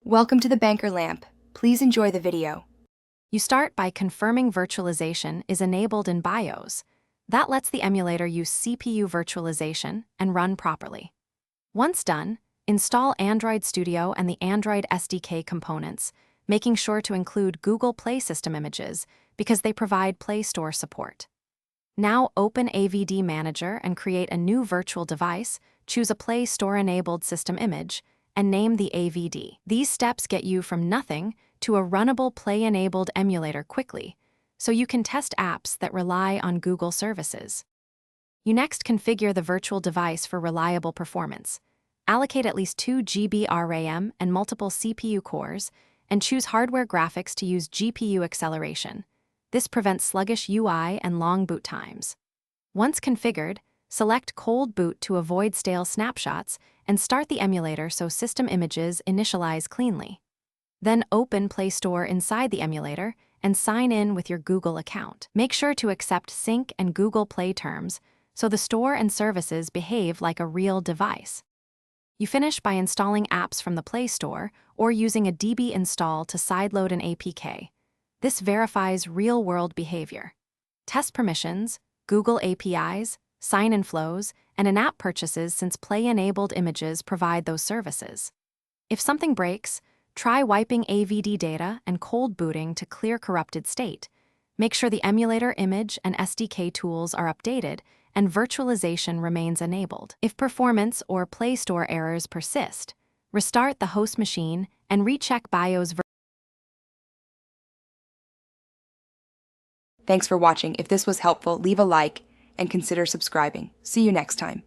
Welcome to the Banker Lamp. Please enjoy the video. You start by confirming virtualization is enabled in BIOS. That lets the emulator use CPU virtualization and run properly. Once done, install Android Studio and the Android SDK components, making sure to include Google Play System images because they provide Play Store support. Now open AVD Manager and create a new virtual device, choose a Play Store-enabled system image, and name the AVD. These steps get you from nothing to a runnable Play-enabled emulator quickly, so you can test apps that rely on Google services. You next configure the virtual device for reliable performance. Allocate at least 2 GB RAM and multiple CPU cores, and choose hardware graphics to use GPU acceleration. This prevents sluggish UI and long boot times. Once configured, select Cold Boot to avoid stale snapshots and start the emulator so system images initialize cleanly. Then open Play Store inside the emulator and sign in with your Google account. Make sure to accept Sync and Google Play terms so the store and services behave like a real device. You finish by installing apps from the Play Store or using a DB install to sideload an APK. This verifies real-world behavior. Test permissions, Google APIs, sign-in flows, and in-app purchases since Play-enabled images provide those services. If something breaks, try wiping AVD data and cold booting to clear corrupted state. Make sure the emulator image and SDK tools are updated and virtualization remains enabled. If performance or Play Store errors persist, restart the host machine and recheck BIOS. Thanks for watching. If this was helpful, leave a like and consider subscribing. See you next time.